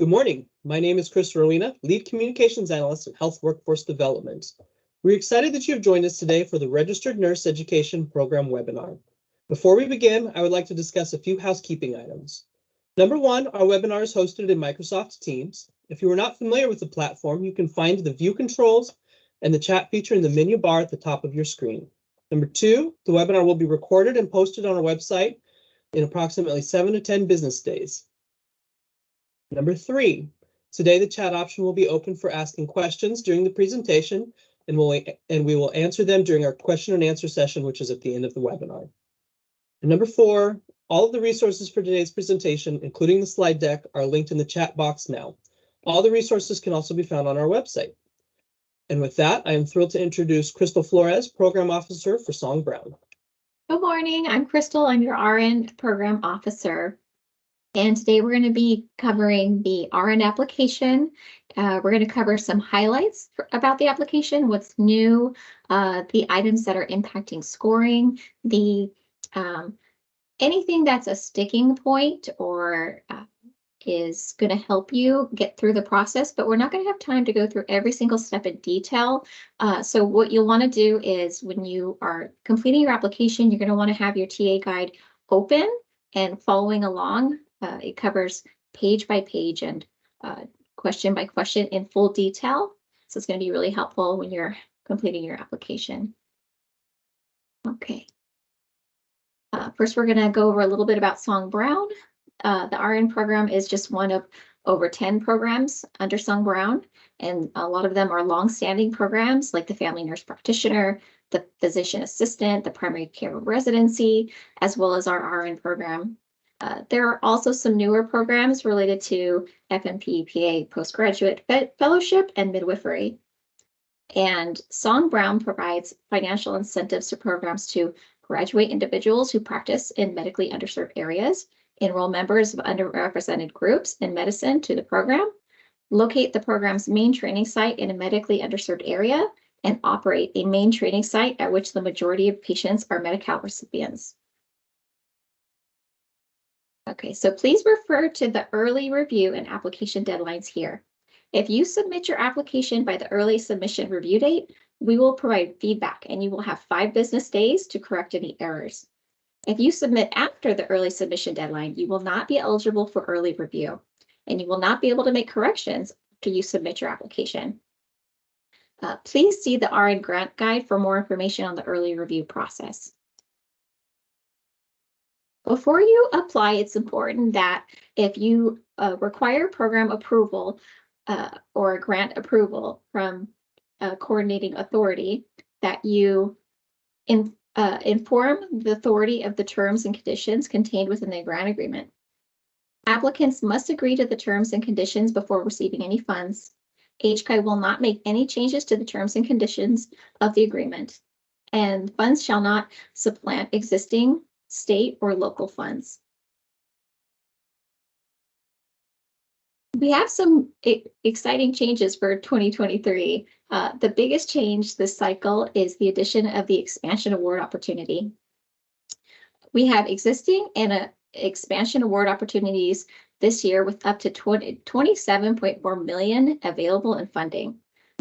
Good morning. My name is Chris Rowena, Lead Communications Analyst at Health Workforce Development. We're excited that you have joined us today for the Registered Nurse Education Program webinar. Before we begin, I would like to discuss a few housekeeping items. Number one, our webinar is hosted in Microsoft Teams. If you are not familiar with the platform, you can find the view controls and the chat feature in the menu bar at the top of your screen. Number two, the webinar will be recorded and posted on our website in approximately 7 to 10 business days. Number three, today the chat option will be open for asking questions during the presentation, and we will answer them during our question and answer session, which is at the end of the webinar. And number four, all of the resources for today's presentation, including the slide deck, are linked in the chat box now. All the resources can also be found on our website. And with that, I am thrilled to introduce Crystal Flores, Program Officer for Song Brown. Good morning, I'm Crystal. I'm your RN Program Officer. And today we're going to be covering the RN application. We're going to cover some highlights about the application, what's new, the items that are impacting scoring, the anything that's a sticking point or is going to help you get through the process, but we're not going to have time to go through every single step in detail. So what you'll want to do is when you are completing your application, you're going to want to have your TA guide open and following along. It covers page by page and question by question in full detail. So it's going to be really helpful when you're completing your application. Okay. First, we're going to go over a little bit about Song Brown. The RN program is just one of over 10 programs under Song Brown, and a lot of them are long-standing programs like the family nurse practitioner, the physician assistant, the primary care residency, as well as our RN program. There are also some newer programs related to FNP PA postgraduate fellowship and midwifery. And Song Brown provides financial incentives to programs to graduate individuals who practice in medically underserved areas, enroll members of underrepresented groups in medicine to the program, locate the program's main training site in a medically underserved area, and operate a main training site at which the majority of patients are Medi-Cal recipients. Okay, so please refer to the early review and application deadlines here. If you submit your application by the early submission review date, we will provide feedback and you will have 5 business days to correct any errors. If you submit after the early submission deadline, you will not be eligible for early review and you will not be able to make corrections after you submit your application. Please see the RN grant guide for more information on the early review process. Before you apply, it's important that if you require program approval or grant approval from a coordinating authority, that you inform the authority of the terms and conditions contained within the grant agreement. Applicants must agree to the terms and conditions before receiving any funds. HCAI will not make any changes to the terms and conditions of the agreement, and funds shall not supplant existing state or local funds. We have some exciting changes for 2023. The biggest change this cycle is the addition of the expansion award opportunity. We have existing and expansion award opportunities this year with up to 27.4 million available in funding.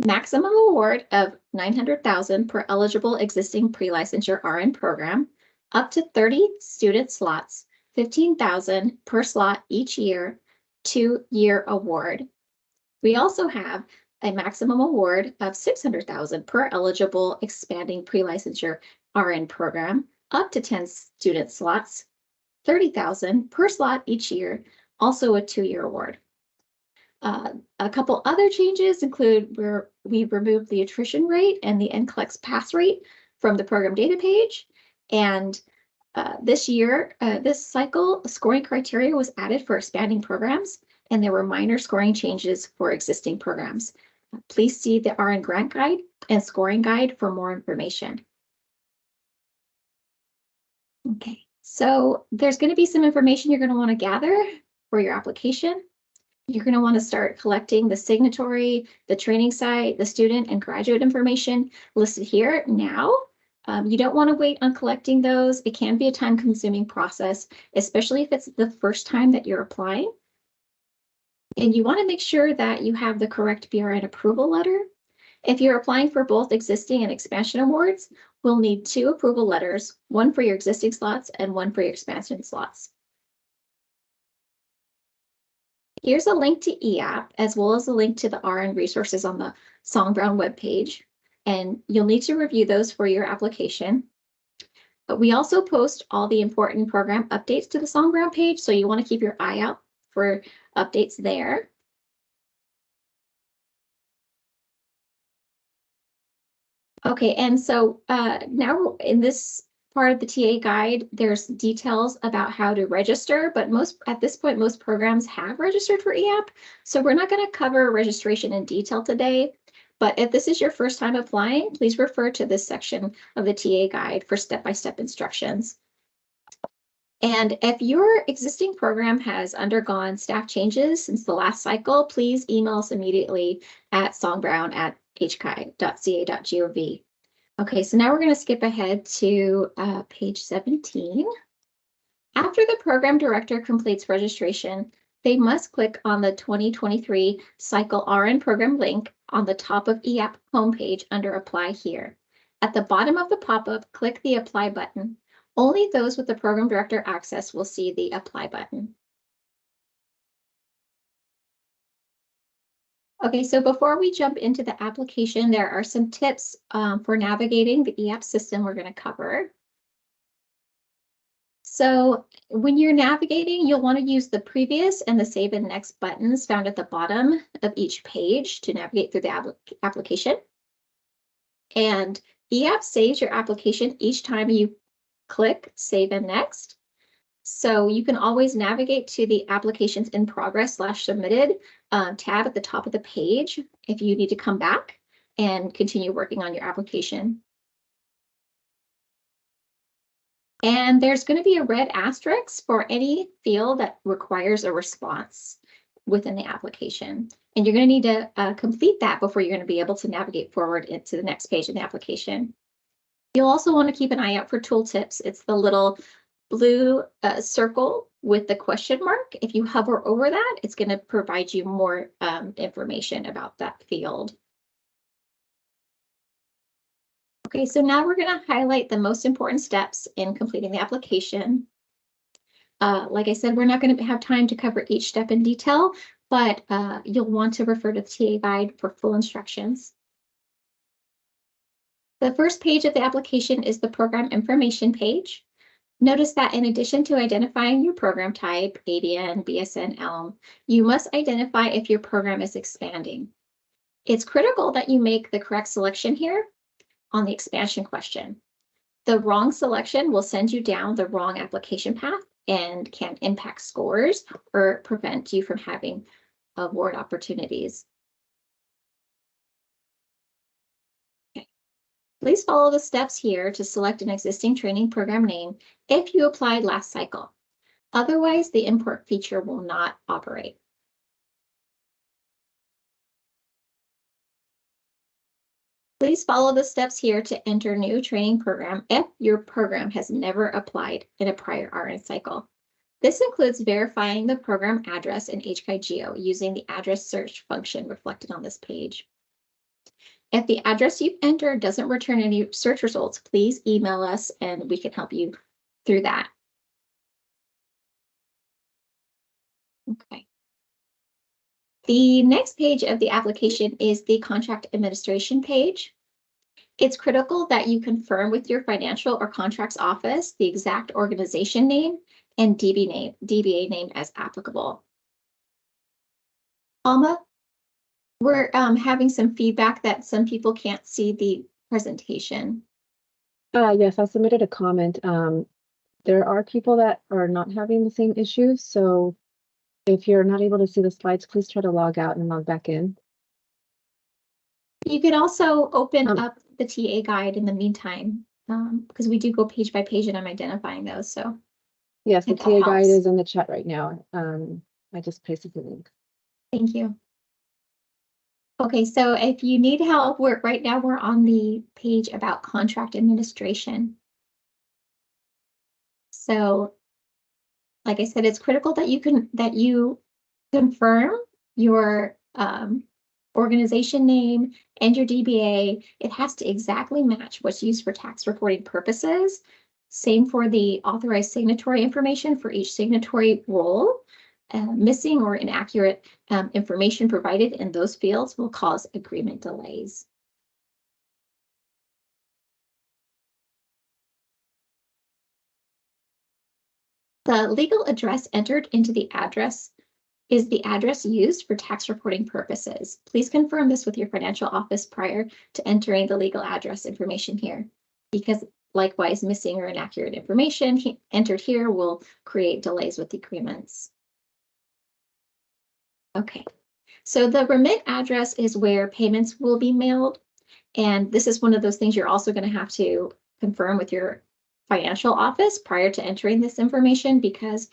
Maximum award of $900,000 per eligible existing pre-licensure RN program, up to 30 student slots, $15,000 per slot each year, 2-year award. We also have a maximum award of $600,000 per eligible expanding pre-licensure RN program, up to 10 student slots, $30,000 per slot each year, also a 2-year award. A couple other changes include where we've removed the attrition rate and the NCLEX pass rate from the program data page. And this year, this cycle, scoring criteria was added for expanding programs, and there were minor scoring changes for existing programs. Please see the RN grant guide and scoring guide for more information. Okay, so there's going to be some information you're going to want to gather for your application. You're going to want to start collecting the signatory, the training site, the student and graduate information listed here now. You don't want to wait on collecting those. It can be a time-consuming process, especially if it's the first time that you're applying. And you want to make sure that you have the correct BRN approval letter. If you're applying for both existing and expansion awards, we'll need 2 approval letters, one for your existing slots and one for your expansion slots. Here's a link to EAP, as well as a link to the RN resources on the Song Brown webpage, and you'll need to review those for your application. But we also post all the important program updates to the Song Brown page, so you want to keep your eye out for updates there. Okay, and so now in this part of the TA guide, there's details about how to register, but at this point, most programs have registered for EAP. So we're not going to cover registration in detail today, but if this is your first time applying, please refer to this section of the TA guide for step-by-step instructions. And if your existing program has undergone staff changes since the last cycle, please email us immediately at songbrown@hci.ca.gov. Okay, so now we're going to skip ahead to page 17. After the program director completes registration, they must click on the 2023 Cycle RN program link on the top of EAP homepage under Apply Here. At the bottom of the pop-up, click the Apply button. Only those with the program director access will see the Apply button. Okay, so before we jump into the application, there are some tips for navigating the EAP system we're going to cover. So when you're navigating, you'll want to use the previous and the save and next buttons found at the bottom of each page to navigate through the application. And EAP saves your application each time you click Save and Next. So you can always navigate to the Applications in Progress /Submitted tab at the top of the page if you need to come back and continue working on your application. And there's going to be a red asterisk for any field that requires a response within the application. And you're going to need to complete that before you're going to be able to navigate forward into the next page of the application. You'll also want to keep an eye out for tooltips. It's the little blue circle with the question mark. If you hover over that, it's going to provide you more information about that field. Okay, so now we're going to highlight the most important steps in completing the application. Like I said, we're not going to have time to cover each step in detail, but you'll want to refer to the TA guide for full instructions. The first page of the application is the program information page. Notice that in addition to identifying your program type, ADN, BSN, ELM, you must identify if your program is expanding. It's critical that you make the correct selection here on the expansion question. The wrong selection will send you down the wrong application path and can impact scores or prevent you from having award opportunities. Okay. Please follow the steps here to select an existing training program name if you applied last cycle. Otherwise, the import feature will not operate. Please follow the steps here to enter new training program if your program has never applied in a prior RN cycle. This includes verifying the program address in HCAI Geo using the address search function reflected on this page. If the address you've entered doesn't return any search results, please email us and we can help you through that. Okay. The next page of the application is the contract administration page. It's critical that you confirm with your financial or contracts office the exact organization name and DBA name as applicable. Alma, we're having some feedback that some people can't see the presentation. Yes, I submitted a comment. There are people that are not having the same issues, so if you're not able to see the slides, please try to log out and log back in. You could also open up the TA guide in the meantime, because we do go page by page and I'm identifying those. So yes, the TA guide is in the chat right now. I just pasted the link. Thank you. Okay, so if you need help, right now we're on the page about contract administration. So, like I said, it's critical that you confirm your organization name and your DBA. It has to exactly match what's used for tax reporting purposes. Same for the authorized signatory information for each signatory role. Missing or inaccurate information provided in those fields will cause agreement delays. The legal address entered into the address is the address used for tax reporting purposes. Please confirm this with your financial office prior to entering the legal address information here, because likewise, missing or inaccurate information entered here will create delays with agreements. Okay, so the remit address is where payments will be mailed. And this is one of those things you're also going to have to confirm with your financial office prior to entering this information, because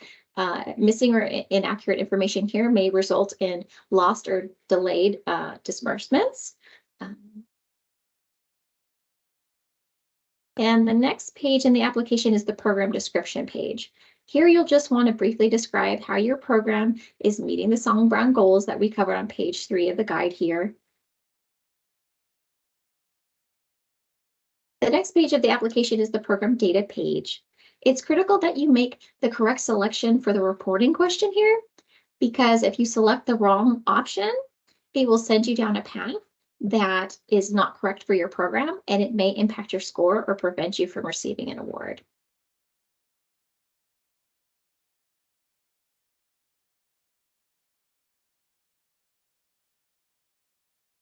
missing or inaccurate information here may result in lost or delayed disbursements. And the next page in the application is the program description page. Here you'll just want to briefly describe how your program is meeting the Song-Brown goals that we covered on page 3 of the guide here. The next page of the application is the program data page. It's critical that you make the correct selection for the reporting question here, because if you select the wrong option, it will send you down a path that is not correct for your program, and it may impact your score or prevent you from receiving an award.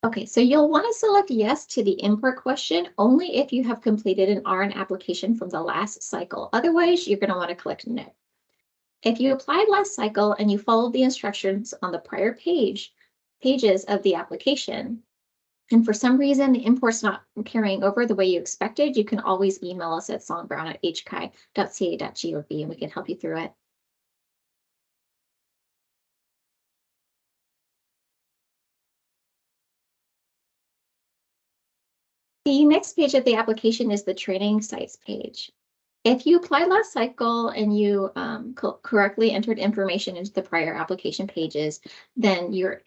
Okay, so you'll want to select yes to the import question only if you have completed an RN application from the last cycle. Otherwise, you're going to want to click no. If you applied last cycle and you followed the instructions on the prior pages of the application, and for some reason the import's not carrying over the way you expected, you can always email us at songbrown@hci.ca.gov and we can help you through it. The next page of the application is the training sites page. If you applied last cycle and you correctly entered information into the prior application pages, then your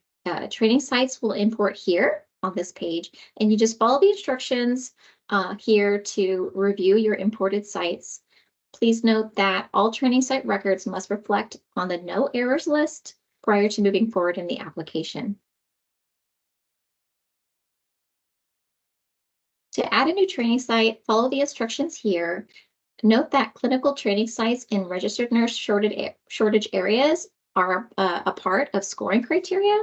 training sites will import here on this page, and you just follow the instructions here to review your imported sites. Please note that all training site records must reflect on the no errors list prior to moving forward in the application. To add a new training site, follow the instructions here. Note that clinical training sites in registered nurse shortage areas are a part of scoring criteria,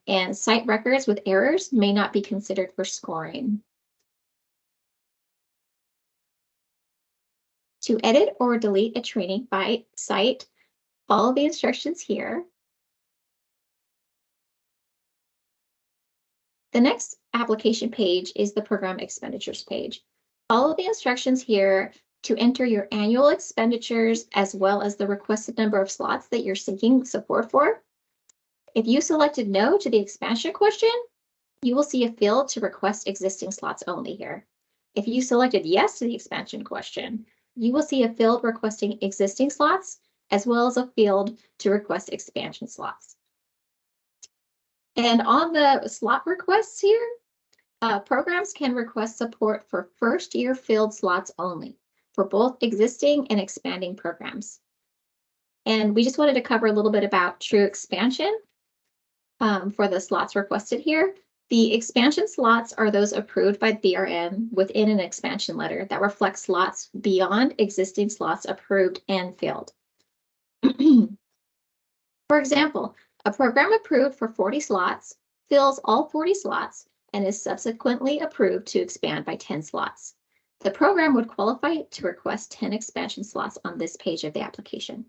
and site records with errors may not be considered for scoring. To edit or delete a training site, follow the instructions here. The next application page is the program expenditures page. Follow the instructions here to enter your annual expenditures as well as the requested number of slots that you're seeking support for. If you selected no to the expansion question, you will see a field to request existing slots only here. If you selected yes to the expansion question, you will see a field requesting existing slots as well as a field to request expansion slots. And on the slot requests here, programs can request support for first-year filled slots only for both existing and expanding programs. And we just wanted to cover a little bit about true expansion for the slots requested here. The expansion slots are those approved by DRN within an expansion letter that reflect slots beyond existing slots approved and filled. For example, a program approved for 40 slots fills all 40 slots and is subsequently approved to expand by 10 slots. The program would qualify to request 10 expansion slots on this page of the application.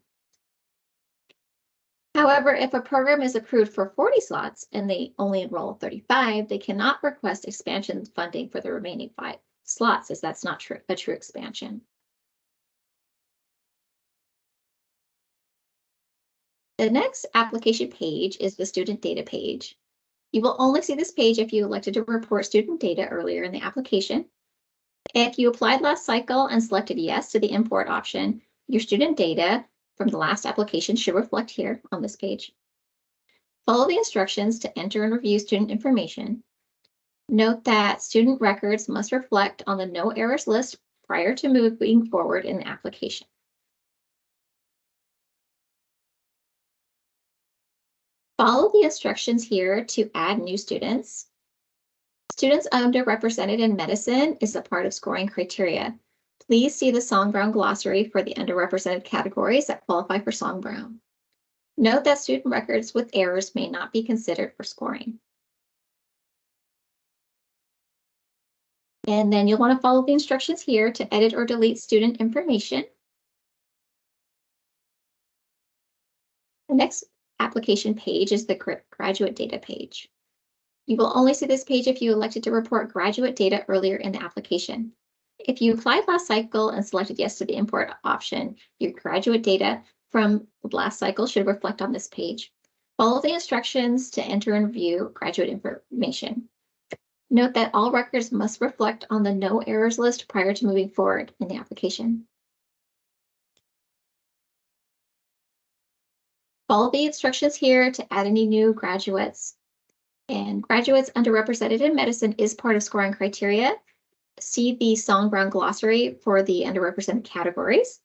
However, if a program is approved for 40 slots and they only enroll 35, they cannot request expansion funding for the remaining 5 slots, as that's not a true expansion. The next application page is the student data page. You will only see this page if you elected to report student data earlier in the application. If you applied last cycle and selected yes to the import option, your student data from the last application should reflect here on this page. Follow the instructions to enter and review student information. Note that student records must reflect on the no errors list prior to moving forward in the application. Follow the instructions here to add new students. Students underrepresented in medicine is a part of scoring criteria. Please see the Song Brown glossary for the underrepresented categories that qualify for Song Brown. Note that student records with errors may not be considered for scoring. And then you'll want to follow the instructions here to edit or delete student information. The next application page is the graduate data page. You will only see this page if you elected to report graduate data earlier in the application. If you applied last cycle and selected yes to the import option, your graduate data from the last cycle should reflect on this page. Follow the instructions to enter and view graduate information. Note that all records must reflect on the no errors list prior to moving forward in the application. Follow the instructions here to add any new graduates. And graduates underrepresented in medicine is part of scoring criteria. See the Song Brown glossary for the underrepresented categories.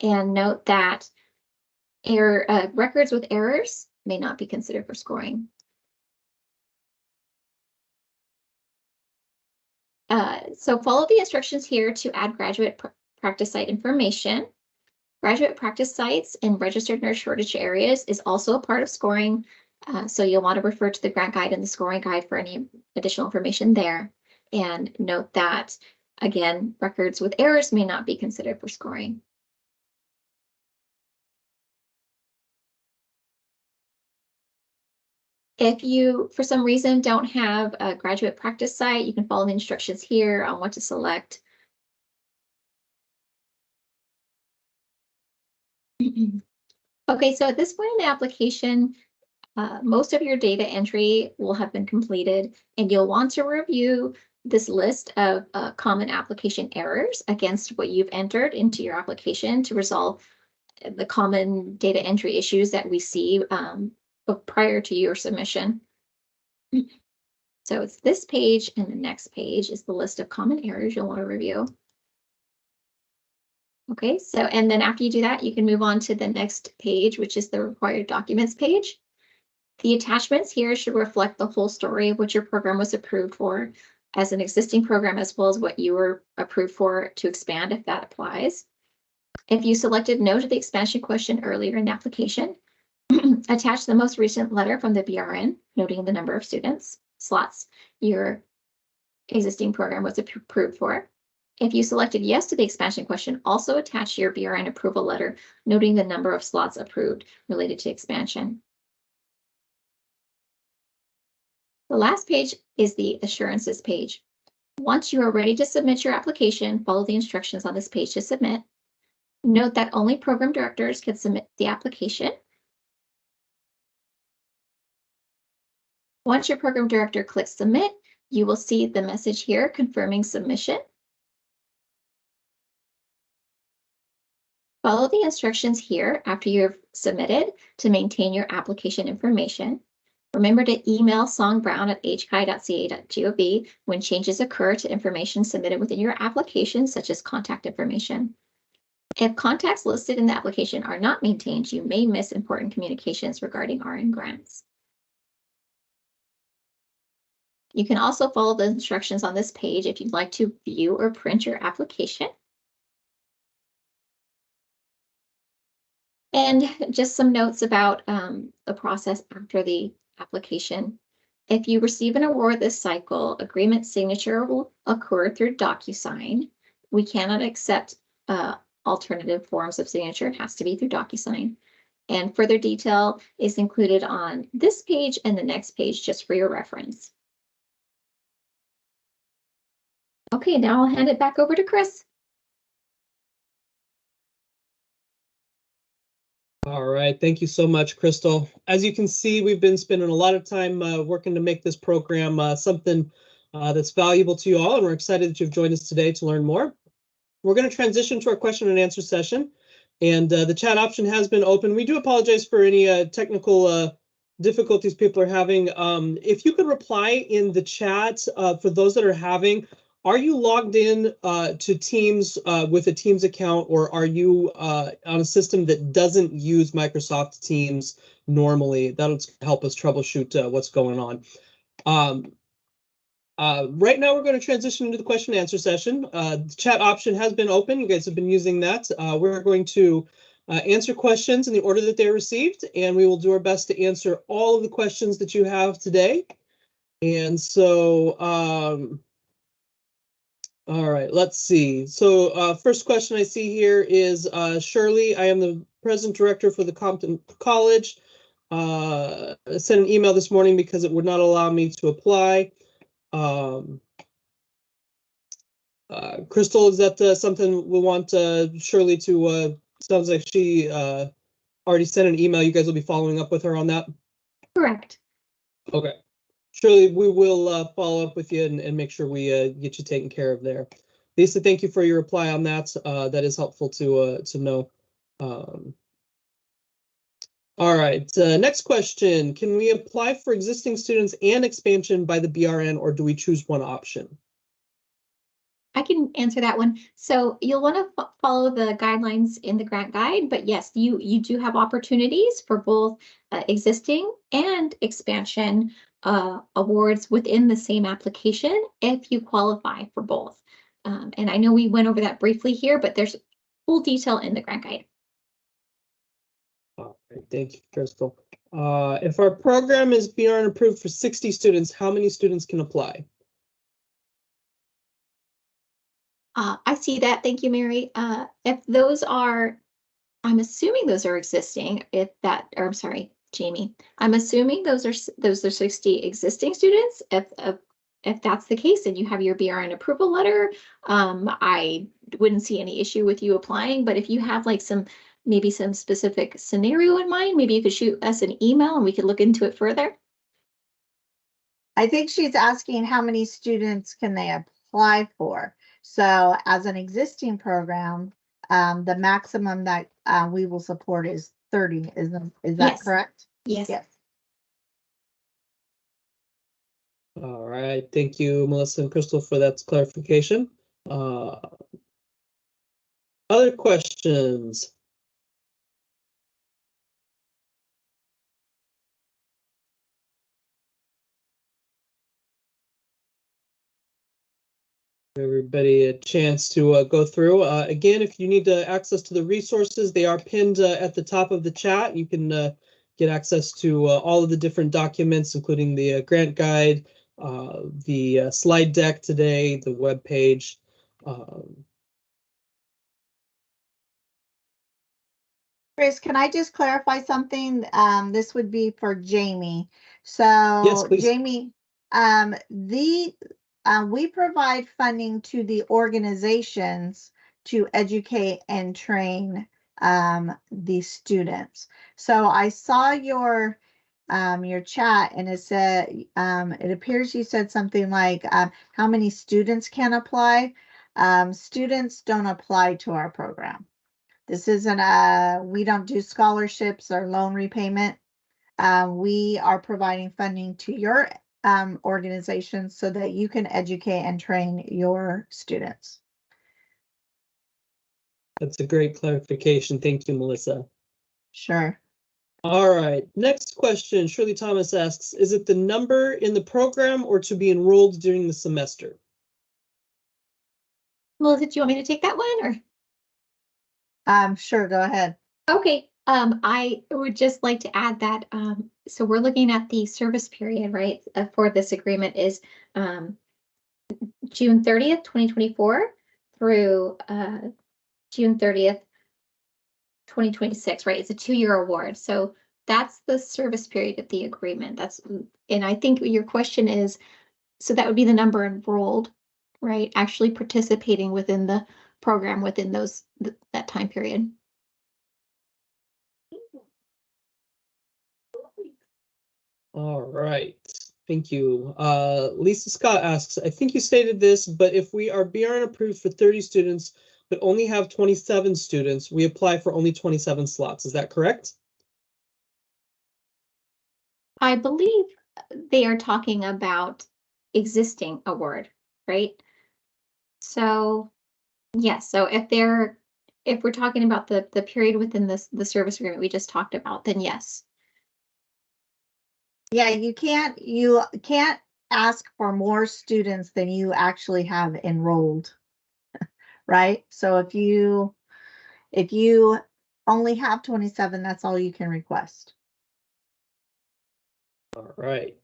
And note that records with errors may not be considered for scoring. So follow the instructions here to add graduate practice site information. Graduate practice sites in registered nurse shortage areas is also a part of scoring. So you'll want to refer to the grant guide and the scoring guide for any additional information there. And note that, again, records with errors may not be considered for scoring. If you, for some reason, don't have a graduate practice site, you can follow the instructions here on what to select. Okay, so at this point in the application, most of your data entry will have been completed, and you'll want to review this list of common application errors against what you've entered into your application to resolve the common data entry issues that we see prior to your submission. So it's this page, and the next page is the list of common errors you'll want to review. Okay, so and then after you do that, you can move on to the next page, which is the required documents page. The attachments here should reflect the whole story of what your program was approved for as an existing program, as well as what you were approved for to expand if that applies. If you selected no to the expansion question earlier in the application, attach the most recent letter from the BRN, noting the number of slots your existing program was approved for. If you selected yes to the expansion question, also attach your BRN approval letter, noting the number of slots approved related to expansion. The last page is the assurances page. Once you are ready to submit your application, follow the instructions on this page to submit. Note that only program directors can submit the application. Once your program director clicks submit, you will see the message here confirming submission. Follow the instructions here after you've submitted to maintain your application information. Remember to email songbrown@hcai.ca.gov when changes occur to information submitted within your application, such as contact information. If contacts listed in the application are not maintained, you may miss important communications regarding RN grants. You can also follow the instructions on this page if you'd like to view or print your application. And just some notes about the process after the application. If you receive an award this cycle, agreement signature will occur through DocuSign. We cannot accept alternative forms of signature. It has to be through DocuSign. And further detail is included on this page and the next page, just for your reference. Okay, now I'll hand it back over to Chris. All right, thank you so much, Crystal. As you can see, we've been spending a lot of time working to make this program something that's valuable to you all, and we're excited that you've joined us today to learn more. We're going to transition to our question and answer session, and the chat option has been open. We do apologize for any technical difficulties people are having. If you could reply in the chat for those that are having, are you logged in to Teams with a Teams account, or are you on a system that doesn't use Microsoft Teams normally? That'll help us troubleshoot what's going on. Right now, we're going to transition into the question and answer session. The chat option has been open. You guys have been using that. We're going to answer questions in the order that they're received, and we will do our best to answer all of the questions that you have today. And so, all right, let's see. So first question I see here is Shirley. I am the president director for the Compton College. I sent an email this morning because it would not allow me to apply. Crystal, is that something we want Shirley to, sounds like she already sent an email. You guys will be following up with her on that? Correct. Okay. Shirley, we will follow up with you and make sure we get you taken care of there. Lisa, thank you for your reply on that. That is helpful to know. All right, next question. Can we apply for existing students and expansion by the BRN, or do we choose one option? I can answer that one. So you'll want to follow the guidelines in the grant guide, but yes, you do have opportunities for both existing and expansion awards within the same application if you qualify for both. And I know we went over that briefly here, but there's full detail in the grant guide. All right, thank you, Crystal. If our program is BRN approved for 60 students, how many students can apply? I see that. Thank you, Mary. If those are, I'm assuming those are existing. If that, or I'm sorry, Jamie. I'm assuming those are 60 existing students. If that's the case, and you have your BRN approval letter, I wouldn't see any issue with you applying. But if you have like maybe some specific scenario in mind, maybe you could shoot us an email and we could look into it further. I think she's asking how many students can they apply for. So as an existing program, the maximum that we will support is 30. Is that Yes. correct? Yes. Yes. All right, thank you, Melissa and Crystal, for that clarification. Other questions? Everybody a chance to go through. Again, if you need access to the resources, they are pinned at the top of the chat. You can get access to all of the different documents, including the grant guide, the slide deck today, the web page. Chris, can I just clarify something? This would be for Jamie. So Yes, please. Jamie, we provide funding to the organizations to educate and train the students. So I saw your chat, and it said it appears you said something like how many students can apply. Students don't apply to our program. This isn't we don't do scholarships or loan repayment. We are providing funding to your organization so that you can educate and train your students. That's a great clarification. Thank you, Melissa. Sure. All right, next question. Shirley Thomas asks, is it the number in the program or to be enrolled during the semester? Melissa, do you want me to take that one, or? Sure, go ahead. Okay, I would just like to add that, so we're looking at the service period, right, for this agreement is June 30th, 2024 through June 30th, 2026, right? It's a 2-year award. So that's the service period of the agreement. And I think your question is, so that would be the number enrolled, right? Actually participating within the program within that time period. All right, thank you. Lisa Scott asks, I think you stated this, but if we are BRN approved for 30 students, but only have 27 students, we apply for only 27 slots. Is that correct? I believe they are talking about existing award, right? So, yes, so if we're talking about the period within the service agreement we just talked about, then yes. Yeah, you can't ask for more students than you actually have enrolled, right? So if you only have 27, that's all you can request. All right,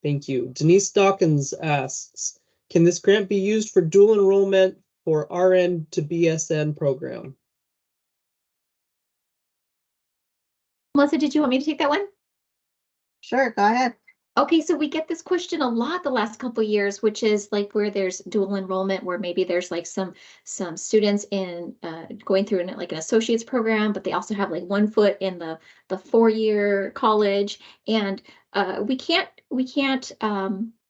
thank you. Denise Dawkins asks, can this grant be used for dual enrollment for RN to BSN program? Melissa, did you want me to take that one? Sure, go ahead. Okay, so we get this question a lot the last couple of years, which is like where there's dual enrollment, where maybe there's like some students in going through like an associate's program, but they also have like one foot in the 4-year college, and we can't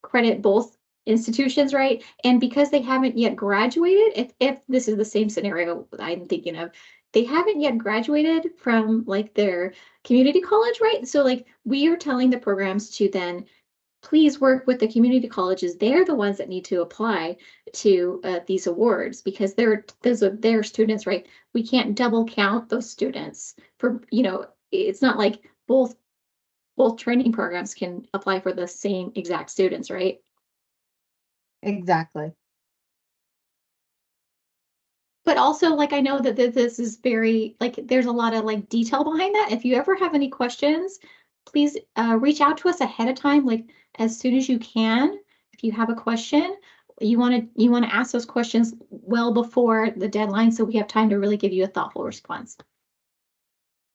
credit both institutions, right? And because they haven't yet graduated, if this is the same scenario I'm thinking of, they haven't yet graduated from like their community college, right? So like we are telling the programs to then please work with the community colleges. They're the ones that need to apply to these awards because those are their students, right? We can't double count those students for, it's not like both training programs can apply for the same exact students, right? Exactly. But also, like, I know that this is very, like, there's a lot of like detail behind that. If you ever have any questions, please reach out to us ahead of time, like as soon as you can. If you have a question, you want to ask those questions well before the deadline, so we have time to really give you a thoughtful response.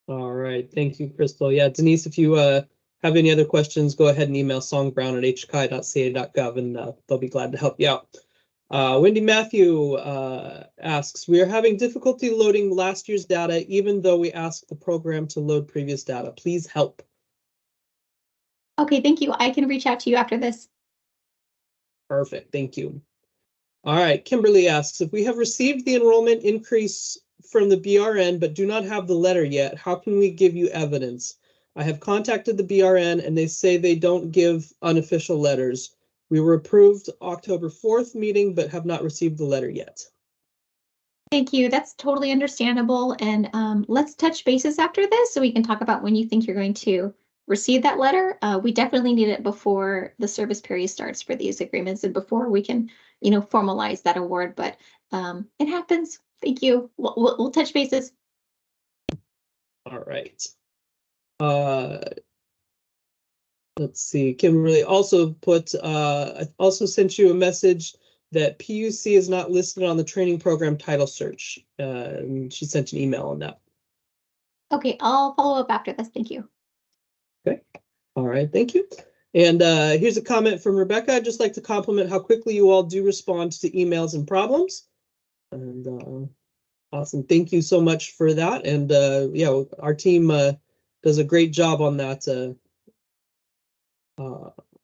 All right, thank you, Crystal. Yeah, Denise, if you have any other questions, go ahead and email songbrown@hci.ca.gov, and they'll be glad to help you out. Wendy Matthew asks, we are having difficulty loading last year's data, even though we asked the program to load previous data. Please help. Okay, thank you. I can reach out to you after this. Perfect, thank you. All right, Kimberly asks, if we have received the enrollment increase from the BRN but do not have the letter yet, how can we give you evidence? I have contacted the BRN and they say they don't give unofficial letters. We were approved October 4th meeting but have not received the letter yet. Thank you. That's totally understandable. And let's touch bases after this so we can talk about when you think you're going to receive that letter. We definitely need it before the service period starts for these agreements and before we can, formalize that award. But it happens. Thank you. We'll touch bases. All right. Let's see. Kimberly also put, I also sent you a message that PUC is not listed on the training program title search. And she sent an email on that. Okay, I'll follow up after this. Thank you. Okay. All right. Thank you. And here's a comment from Rebecca. I'd just like to compliment how quickly you all do respond to emails and problems. And awesome. Thank you so much for that. And yeah, our team does a great job on that.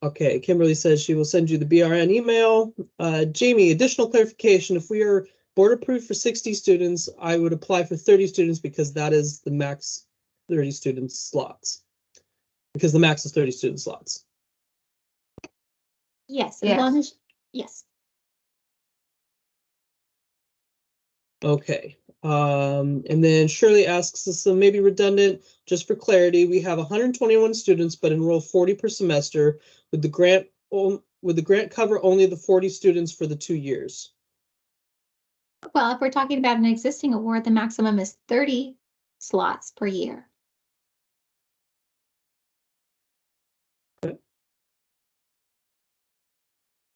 Okay, Kimberly says she will send you the BRN email. Jamie, additional clarification. If we are board approved for 60 students, I would apply for 30 students because that is the max 30 student slots. Because the max is 30 student slots. Yes, Yes. as long as, yes. Okay. And then Shirley asks, so maybe redundant, just for clarity, we have 121 students, but enroll 40 per semester. Would the grant cover only the 40 students for the 2 years? Well, if we're talking about an existing award, the maximum is 30 slots per year.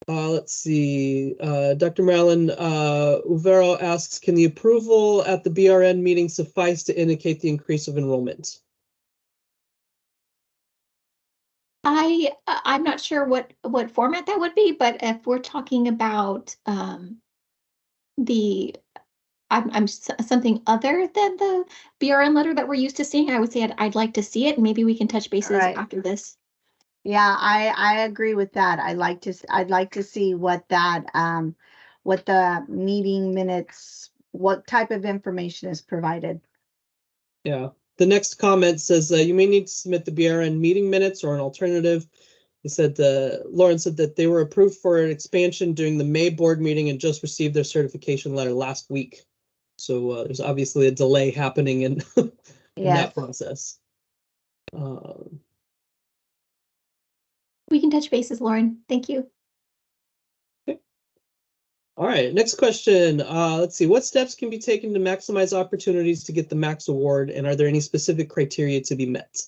Let's see. Dr. Marilyn Uvero asks, can the approval at the BRN meeting suffice to indicate the increase of enrollment? I'm not sure what format that would be, but if we're talking about something other than the BRN letter that we're used to seeing, I would say I'd like to see it, and maybe we can touch bases Right. after this. Yeah, I agree with that. I'd like to see what that what the meeting minutes, what type of information is provided. Yeah, The next comment says you may need to submit the BRN meeting minutes or an alternative. He said Lauren said that they were approved for an expansion during the May board meeting and just received their certification letter last week. So there's obviously a delay happening in, in that process. We can touch bases, Lauren. Thank you. Okay. All right, next question. Let's see, what steps can be taken to maximize opportunities to get the Max Award, and are there any specific criteria to be met?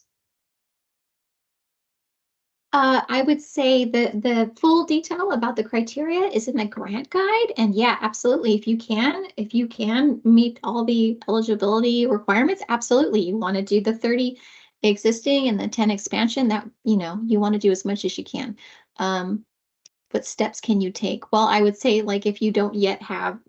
I would say the full detail about the criteria is in the grant guide, and yeah, absolutely. If you can meet all the eligibility requirements, absolutely. You want to do the 30 existing and the 10 expansion. That you want to do as much as you can. What steps can you take? Well, I would say like if you don't yet have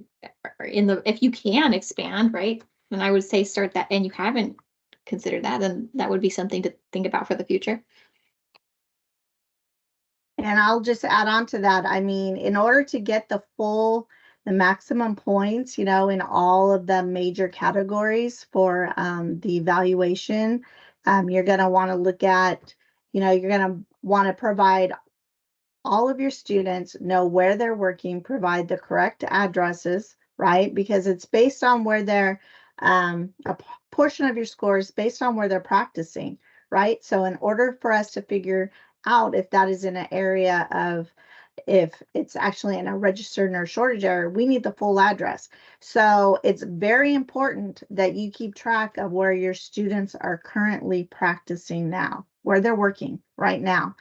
if you can expand, right? Then I would say start that, and you haven't considered that, then that would be something to think about for the future. And I'll just add on to that. I mean, in order to get the maximum points, in all of the major categories for the evaluation, you're going to want to look at, you're going to want to provide all of your students know where they're working, provide the correct addresses, right? Because it's based on where they're, a portion of your score is based on where they're practicing, right? So in order for us to figure out if that is in an area of, if it's actually in a registered nurse shortage area, we need the full address. So it's very important that you keep track of where your students are currently practicing now, where they're working right now.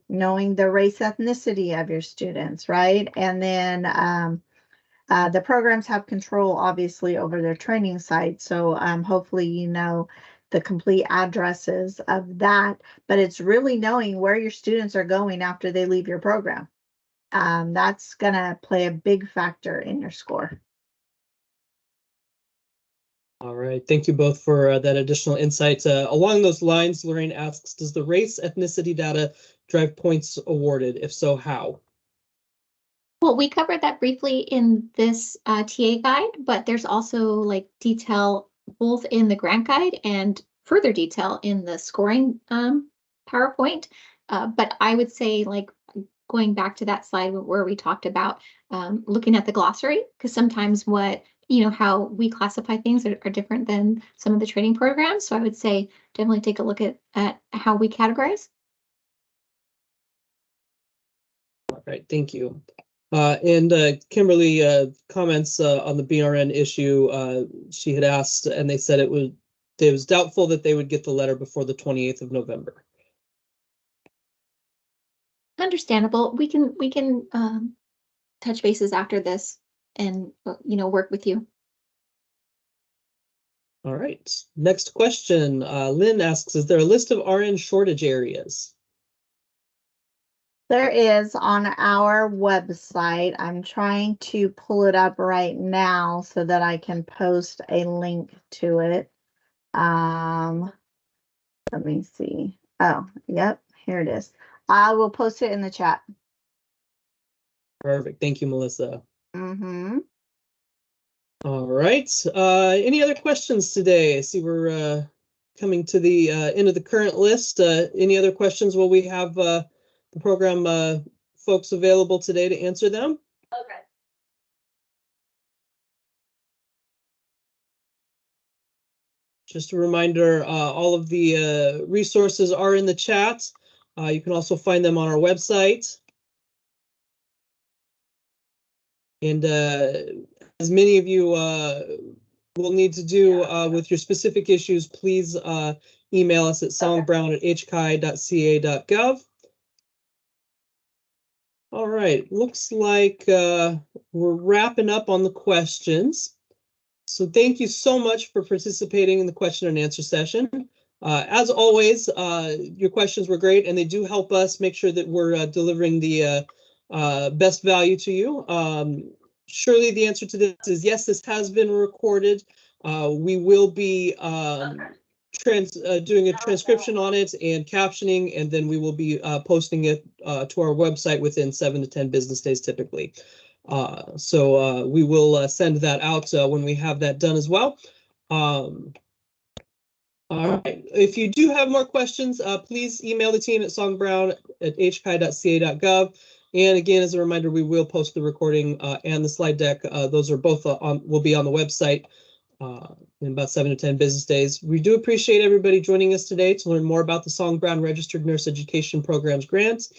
Knowing the race, ethnicity of your students, right? And then the programs have control, obviously, over their training site. So hopefully, the complete addresses of that, but it's really knowing where your students are going after they leave your program. That's going to play a big factor in your score. All right, thank you both for that additional insight. Along those lines, Lorraine asks, does the race ethnicity data drive points awarded? If so, how? Well, we covered that briefly in this TA guide, but there's also like detail both in the grant guide and further detail in the scoring PowerPoint. But I would say, like, going back to that slide where we talked about looking at the glossary, because sometimes how we classify things are different than some of the training programs. So I would say definitely take a look at how we categorize. All right, thank you. And Kimberly comments on the BRN issue. She had asked, and they said it was doubtful that they would get the letter before the 28th of November. Understandable. We can touch bases after this and work with you. All right. Next question. Lynn asks, is there a list of RN shortage areas? There is on our website. I'm trying to pull it up right now so that I can post a link to it. Let me see. Oh, yep, here it is. I will post it in the chat. Perfect. Thank you, Melissa. Mm-hmm. All right. Any other questions today? I see we're coming to the end of the current list. Any other questions? Will we have the program folks available today to answer them? Okay. Just a reminder, all of the resources are in the chat. You can also find them on our website. And as many of you will need to do with your specific issues, please email us at songbrown@hcai.ca.gov. All right, looks like we're wrapping up on the questions. So thank you so much for participating in the question and answer session. As always, your questions were great, and they do help us make sure that we're delivering the best value to you. Surely the answer to this is yes, this has been recorded. We will be doing a transcription on it and captioning, and then we will be posting it to our website within 7 to 10 business days typically. So we will send that out when we have that done as well. All right. If you do have more questions, please email the team at songbrowne@hci.ca.gov. And again, as a reminder, we will post the recording and the slide deck. Those are both will be on the website in about 7 to 10 business days. We do appreciate everybody joining us today to learn more about the Song Brown Registered Nurse Education Programs grants.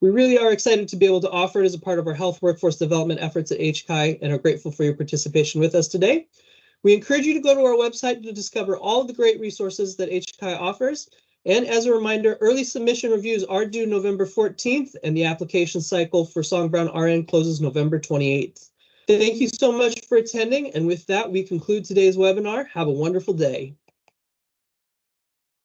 We really are excited to be able to offer it as a part of our health workforce development efforts at HCAI and are grateful for your participation with us today. We encourage you to go to our website to discover all of the great resources that HCAI offers. And as a reminder, early submission reviews are due November 14th, and the application cycle for Song Brown RN closes November 28th. Thank you so much for attending. And with that, we conclude today's webinar. Have a wonderful day.